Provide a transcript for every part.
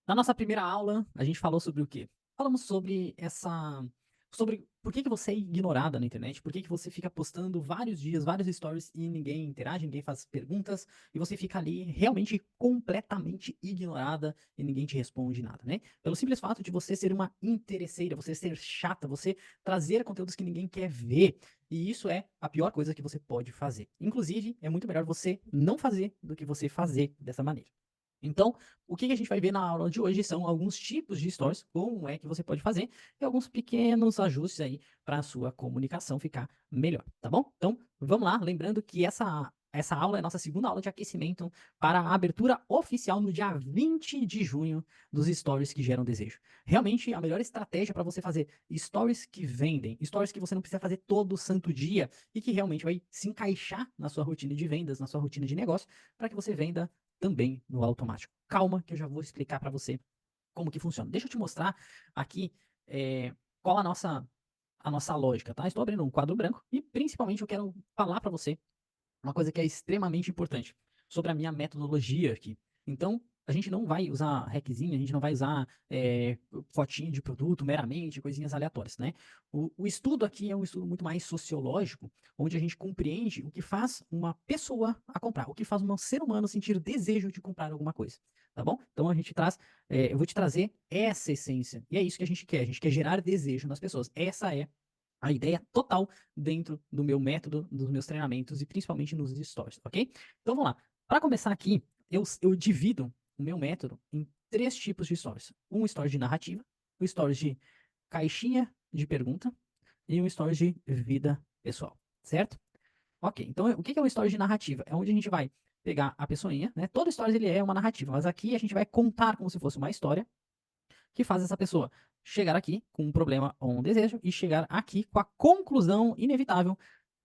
Na nossa primeira aula, a gente falou sobre o quê? Falamos sobre por que que você é ignorada na internet, por que que você fica postando vários dias, vários stories e ninguém interage, ninguém faz perguntas, e você fica ali realmente completamente ignorada e ninguém te responde nada, né? Pelo simples fato de você ser uma interesseira, você ser chata, você trazer conteúdos que ninguém quer ver. E isso é a pior coisa que você pode fazer. Inclusive, é muito melhor você não fazer do que você fazer dessa maneira. Então, o que que a gente vai ver na aula de hoje são alguns tipos de stories, como é que você pode fazer, e alguns pequenos ajustes aí para a sua comunicação ficar melhor, tá bom? Então, vamos lá, lembrando que essa aula é a nossa segunda aula de aquecimento para a abertura oficial no dia 20 de junho dos stories que geram desejo. Realmente, a melhor estratégia para você fazer stories que vendem, stories que você não precisa fazer todo santo dia e que realmente vai se encaixar na sua rotina de vendas, na sua rotina de negócio, para que você venda também no automático. Calma, que eu já vou explicar para você como que funciona. Deixa eu te mostrar aqui qual a nossa lógica, tá? Estou abrindo um quadro branco e principalmente eu quero falar para você uma coisa que é extremamente importante sobre a minha metodologia aqui. Então, a gente não vai usar hackzinho, a gente não vai usar fotinho de produto meramente, coisinhas aleatórias, né? O estudo aqui é um estudo muito mais sociológico, onde a gente compreende o que faz uma pessoa a comprar, o que faz um ser humano sentir desejo de comprar alguma coisa, tá bom? Então, eu vou te trazer essa essência, e é isso que a gente quer gerar desejo nas pessoas. Essa é a ideia total dentro do meu método, dos meus treinamentos e principalmente nos stories, ok? Então vamos lá. Para começar aqui, eu divido o meu método em três tipos de stories: um story de narrativa, um story de caixinha de pergunta e um story de vida pessoal, certo? Ok, então o que que é um story de narrativa? É onde a gente vai pegar a pessoinha, né? Todo stories ele é uma narrativa, mas aqui a gente vai contar como se fosse uma história que faz essa pessoa chegar aqui com um problema ou um desejo e chegar aqui com a conclusão inevitável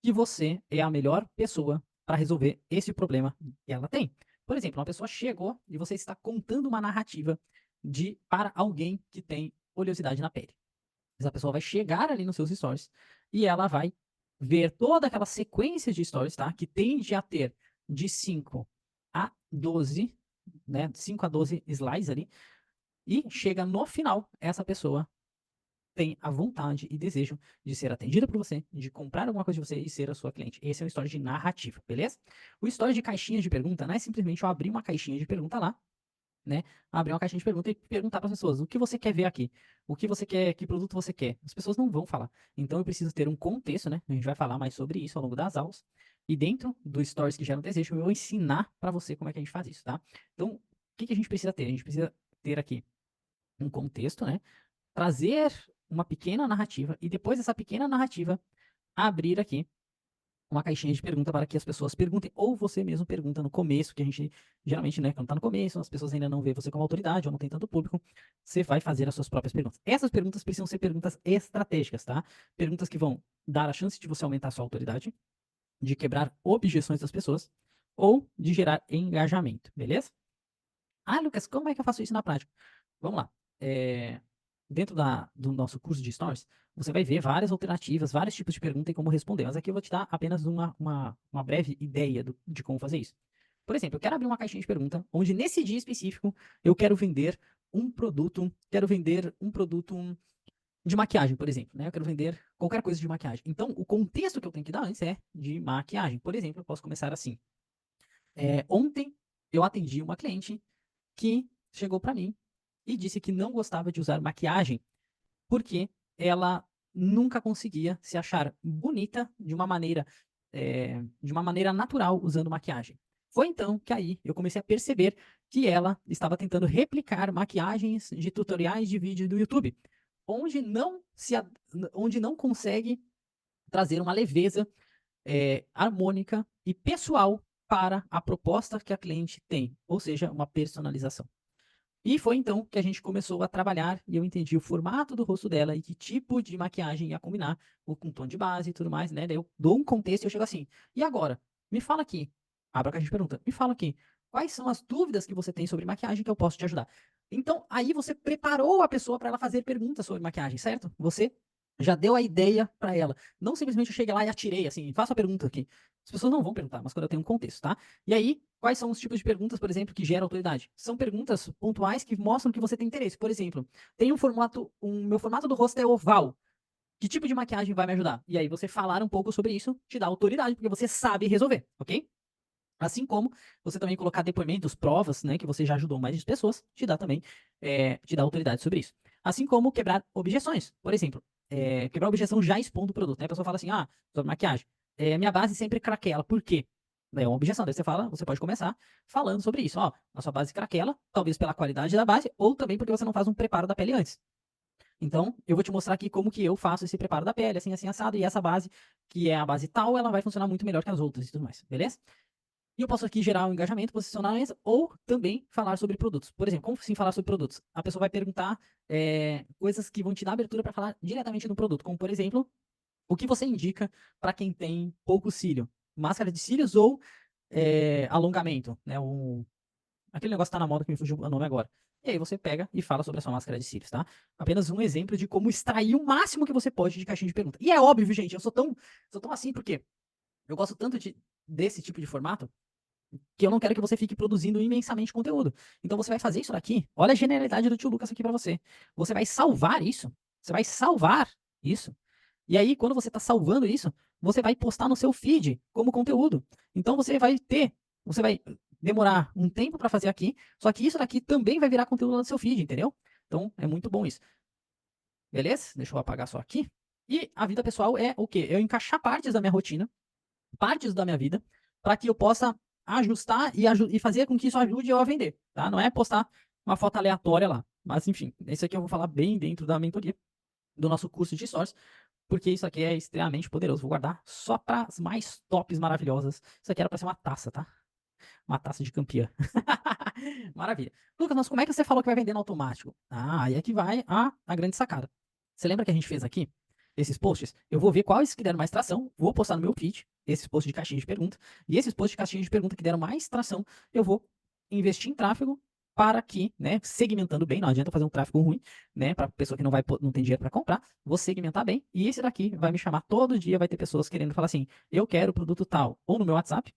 que você é a melhor pessoa para resolver esse problema que ela tem. Por exemplo, uma pessoa chegou e você está contando uma narrativa para alguém que tem oleosidade na pele. Essa pessoa vai chegar ali nos seus stories e ela vai ver toda aquela sequência de stories, tá? Que tende a ter de 5 a 12, né? 5 a 12 slides ali, e chega no final, essa pessoa tem a vontade e desejo de ser atendida por você, de comprar alguma coisa de você e ser a sua cliente. Esse é o story de narrativa, beleza? O story de caixinha de pergunta não é simplesmente eu abrir uma caixinha de pergunta lá, né? Abrir uma caixinha de pergunta e perguntar para as pessoas o que você quer ver aqui, o que você quer, que produto você quer. As pessoas não vão falar. Então eu preciso ter um contexto, né? A gente vai falar mais sobre isso ao longo das aulas. E dentro do stories que geram desejo, eu vou ensinar para você como é que a gente faz isso, tá? Então, o que que a gente precisa ter? A gente precisa ter aqui um contexto, né? Trazer uma pequena narrativa e depois dessa pequena narrativa abrir aqui uma caixinha de pergunta para que as pessoas perguntem, ou você mesmo pergunta no começo, que a gente geralmente, né, quando tá no começo, as pessoas ainda não vê você como autoridade ou não tem tanto público, você vai fazer as suas próprias perguntas. Essas perguntas precisam ser perguntas estratégicas, tá? Perguntas que vão dar a chance de você aumentar a sua autoridade, de quebrar objeções das pessoas ou de gerar engajamento, beleza? Ah, Lucas, como é que eu faço isso na prática? Vamos lá. É, dentro do nosso curso de Stories, você vai ver várias alternativas, vários tipos de pergunta e como responder. Mas aqui eu vou te dar apenas uma breve ideia de como fazer isso. Por exemplo, eu quero abrir uma caixinha de pergunta, onde nesse dia específico eu quero vender um produto de maquiagem, por exemplo, né? Eu quero vender qualquer coisa de maquiagem. Então, o contexto que eu tenho que dar antes é de maquiagem. Por exemplo, eu posso começar assim. Ontem eu atendi uma cliente que chegou para mim e disse que não gostava de usar maquiagem porque ela nunca conseguia se achar bonita de uma maneira natural usando maquiagem. Foi então que aí eu comecei a perceber que ela estava tentando replicar maquiagens de tutoriais de vídeo do YouTube, onde não se, onde não consegue trazer uma leveza harmônica e pessoal para a proposta que a cliente tem, ou seja, uma personalização. E foi então que a gente começou a trabalhar e eu entendi o formato do rosto dela e que tipo de maquiagem ia combinar com tom de base e tudo mais, né? Daí eu dou um contexto e eu chego assim, e agora? Me fala aqui, abra a caixa de pergunta, me fala aqui, quais são as dúvidas que você tem sobre maquiagem que eu posso te ajudar? Então, aí você preparou a pessoa para ela fazer perguntas sobre maquiagem, certo? Você Já deu a ideia para ela. Não simplesmente eu cheguei lá e atirei, assim, faço a pergunta aqui. As pessoas não vão perguntar, mas quando eu tenho um contexto, tá? E aí, quais são os tipos de perguntas, por exemplo, que geram autoridade? São perguntas pontuais que mostram que você tem interesse. Por exemplo, tem meu formato do rosto é oval. Que tipo de maquiagem vai me ajudar? E aí você falar um pouco sobre isso te dá autoridade, porque você sabe resolver, ok? Assim como você também colocar depoimentos, provas, né, que você já ajudou mais de pessoas, te dá também, te dá autoridade sobre isso. Assim como quebrar objeções. Por exemplo, quebrar objeção já expondo o produto, né? A pessoa fala assim, sobre maquiagem, minha base sempre craquela, por quê? É uma objeção, daí você pode começar falando sobre isso, ó, a sua base craquela, talvez pela qualidade da base, ou também porque você não faz um preparo da pele antes. Então, eu vou te mostrar aqui como que eu faço esse preparo da pele, assim, assim, assado, e essa base, que é a base tal, ela vai funcionar muito melhor que as outras e tudo mais, beleza? E eu posso aqui gerar um engajamento, posicionar a mesa, ou também falar sobre produtos. Por exemplo, como sim falar sobre produtos? A pessoa vai perguntar coisas que vão te dar abertura para falar diretamente no produto, como por exemplo, o que você indica para quem tem pouco cílio? Máscara de cílios ou alongamento, né? Aquele negócio que tá na moda que me fugiu o nome agora. E aí você pega e fala sobre a sua máscara de cílios, tá? Apenas um exemplo de como extrair o máximo que você pode de caixinha de pergunta. E é óbvio, gente, eu sou tão assim porque eu gosto tanto desse tipo de formato que eu não quero que você fique produzindo imensamente conteúdo. Então você vai fazer isso daqui. Olha a genialidade do tio Lucas aqui para você. Você vai salvar isso. Você vai salvar isso. E aí, quando você está salvando isso, você vai postar no seu feed como conteúdo. Então você vai demorar um tempo para fazer aqui, só que isso daqui também vai virar conteúdo lá no seu feed, entendeu? Então é muito bom isso. Beleza? Deixa eu apagar só aqui. E a vida pessoal é o quê? Eu encaixar partes da minha rotina, partes da minha vida, para que eu possa ajustar e fazer com que isso ajude eu a vender, tá? Não é postar uma foto aleatória lá. Mas enfim, isso aqui eu vou falar bem dentro da mentoria do nosso curso de stories, porque isso aqui é extremamente poderoso. Vou guardar só para as mais tops maravilhosas. Isso aqui era para ser uma taça, tá? Uma taça de campeã. Maravilha. Lucas, mas como é que você falou que vai vender no automático? Aí é que vai a grande sacada. Você lembra que a gente fez aqui esses posts? Eu vou ver quais que deram mais tração, vou postar no meu feed, esses posts de caixinha de pergunta, e esses posts de caixinha de pergunta que deram mais tração, eu vou investir em tráfego para que, né, segmentando bem, não adianta fazer um tráfego ruim, né, para pessoa que não tem dinheiro para comprar, vou segmentar bem, e esse daqui vai me chamar todo dia, vai ter pessoas querendo falar assim, eu quero o produto tal, ou no meu WhatsApp,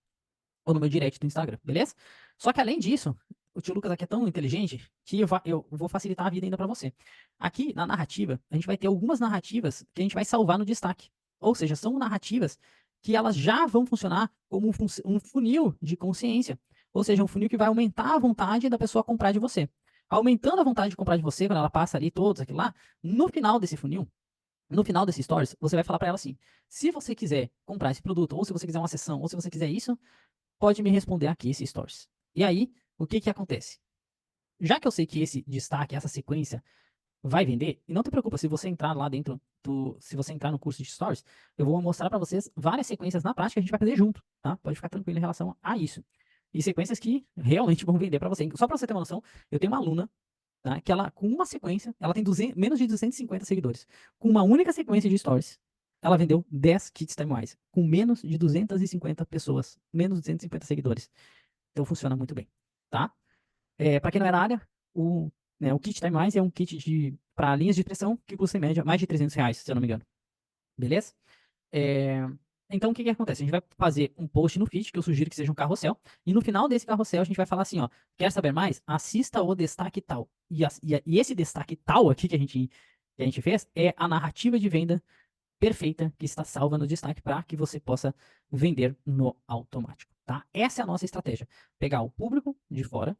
ou no meu direct do Instagram, beleza? Só que além disso, o tio Lucas aqui é tão inteligente que eu vou facilitar a vida ainda para você. Aqui na narrativa, a gente vai ter algumas narrativas que a gente vai salvar no destaque. Ou seja, são narrativas que elas já vão funcionar como um funil de consciência. Ou seja, um funil que vai aumentar a vontade da pessoa comprar de você. Aumentando a vontade de comprar de você, quando ela passa ali todos aquilo lá, no final desse funil, no final desse stories, você vai falar para ela assim: se você quiser comprar esse produto, ou se você quiser uma sessão, ou se você quiser isso, pode me responder aqui esse stories. E aí, o que que acontece? Já que eu sei que esse destaque, essa sequência vai vender, e não te preocupa, se você entrar lá dentro se você entrar no curso de stories, eu vou mostrar para vocês várias sequências na prática que a gente vai fazer junto, tá? Pode ficar tranquilo em relação a isso. E sequências que realmente vão vender para você. Só para você ter uma noção, eu tenho uma aluna, tá? Que ela, com uma sequência, ela tem menos de 250 seguidores. Com uma única sequência de stories, ela vendeu 10 kits TimeWise, com menos de 250 pessoas, menos de 250 seguidores. Então funciona muito bem, tá? Para quem não é da área, o kit TimeWise é um kit para linhas de pressão que custa em média mais de R$ 300, se eu não me engano. Beleza? É, então o que que acontece? A gente vai fazer um post no feed, que eu sugiro que seja um carrossel, e no final desse carrossel a gente vai falar assim, ó, quer saber mais? Assista o destaque tal. E esse destaque tal aqui que a gente fez é a narrativa de venda perfeita que está salva no destaque para que você possa vender no automático, tá? Essa é a nossa estratégia. Pegar o público de fora,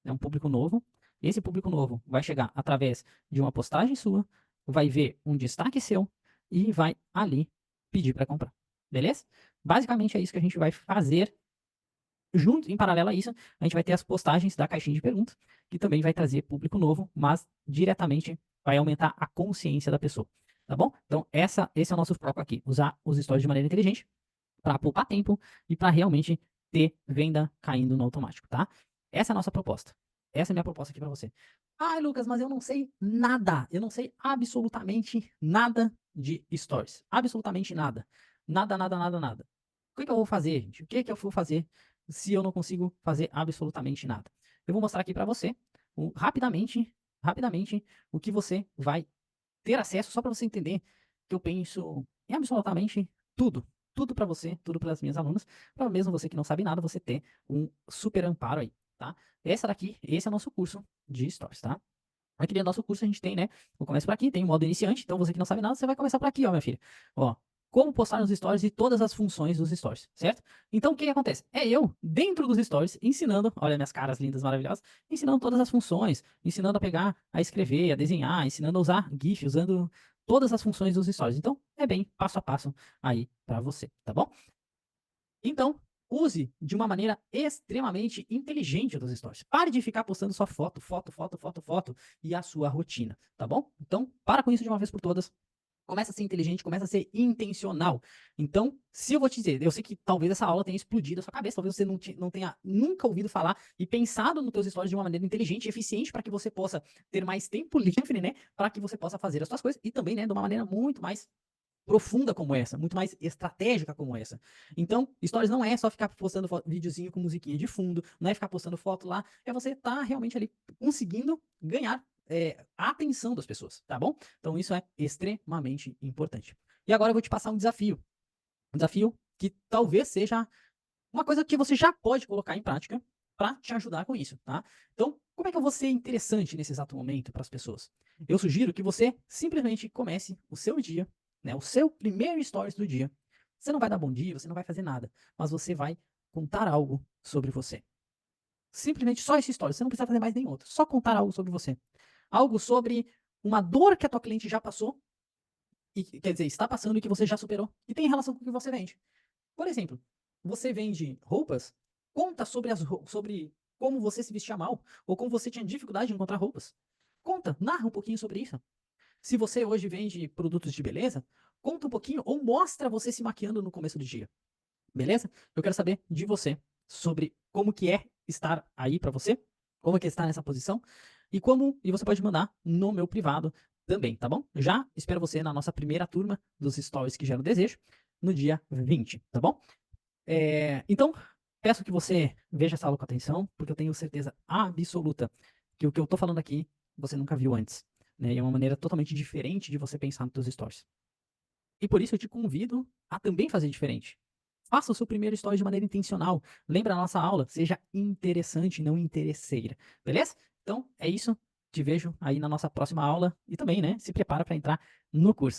é um público novo. Esse público novo vai chegar através de uma postagem sua, vai ver um destaque seu e vai ali pedir para comprar. Beleza? Basicamente é isso que a gente vai fazer. Junto, em paralelo a isso, a gente vai ter as postagens da caixinha de perguntas, que também vai trazer público novo, mas diretamente vai aumentar a consciência da pessoa. Tá bom? Então, esse é o nosso foco aqui. Usar os stories de maneira inteligente para poupar tempo e para realmente ter venda caindo no automático, tá? Essa é a nossa proposta. Essa é a minha proposta aqui para você. Ai, Lucas, mas eu não sei nada. Eu não sei absolutamente nada de stories. Absolutamente nada. Nada, nada, nada, nada. O que que eu vou fazer, gente? O que que eu vou fazer se eu não consigo fazer absolutamente nada? Eu vou mostrar aqui para você, rapidamente, o que você vai ter acesso, só para você entender que eu penso em absolutamente tudo. Tudo para você, tudo para as minhas alunas, para mesmo você que não sabe nada, você ter um super amparo aí, tá? Esse é o nosso curso de Stories, tá? Aqui dentro do nosso curso a gente tem, né? Eu começo por aqui, tem o modo iniciante, então você que não sabe nada, você vai começar por aqui, ó, minha filha. Ó, como postar nos stories e todas as funções dos stories, certo? Então o que que acontece? É eu, dentro dos stories, ensinando, olha minhas caras lindas, maravilhosas, ensinando todas as funções, ensinando a pegar, a escrever, a desenhar, ensinando a usar GIF, usando todas as funções dos stories. Então é bem passo a passo aí pra você, tá bom? Então, use de uma maneira extremamente inteligente os stories. Pare de ficar postando só foto, foto, foto, foto, foto e a sua rotina, tá bom? Então, para com isso de uma vez por todas. Começa a ser inteligente, começa a ser intencional. Então, se eu vou te dizer, eu sei que talvez essa aula tenha explodido a sua cabeça, talvez você não tenha nunca ouvido falar e pensado nos teus stories de uma maneira inteligente e eficiente para que você possa ter mais tempo livre, né? Para que você possa fazer as suas coisas e também, né, de uma maneira muito mais profunda como essa, muito mais estratégica como essa. Então, stories não é só ficar postando videozinho com musiquinha de fundo, não é ficar postando foto lá, é você estar realmente ali conseguindo ganhar a atenção das pessoas, tá bom? Então, isso é extremamente importante. E agora eu vou te passar um desafio que talvez seja uma coisa que você já pode colocar em prática para te ajudar com isso, tá? Então, como é que eu vou ser interessante nesse exato momento para as pessoas? Eu sugiro que você simplesmente comece o seu dia, né, o seu primeiro stories do dia. Você não vai dar bom dia, você não vai fazer nada, mas você vai contar algo sobre você. Simplesmente só esse story, você não precisa fazer mais nenhum outro, só contar algo sobre você. Algo sobre uma dor que a tua cliente já passou, e quer dizer, está passando e que você já superou, e tem relação com o que você vende. Por exemplo, você vende roupas, conta sobre como você se vestia mal, ou como você tinha dificuldade de encontrar roupas. Conta, narra um pouquinho sobre isso. Se você hoje vende produtos de beleza, conta um pouquinho ou mostra você se maquiando no começo do dia. Beleza? Eu quero saber de você sobre como que é estar aí para você, como que é estar nessa posição e você pode mandar no meu privado também, tá bom? Já espero você na nossa primeira turma dos stories que geram desejo no dia 20, tá bom? Então, peço que você veja essa aula com atenção, porque eu tenho certeza absoluta que o que eu estou falando aqui você nunca viu antes, né? E é uma maneira totalmente diferente de você pensar nos seus stories. E por isso eu te convido a também fazer diferente. Faça o seu primeiro story de maneira intencional. Lembra a nossa aula? Seja interessante, não interesseira. Beleza? Então, é isso. Te vejo aí na nossa próxima aula e também, né, se prepara para entrar no curso.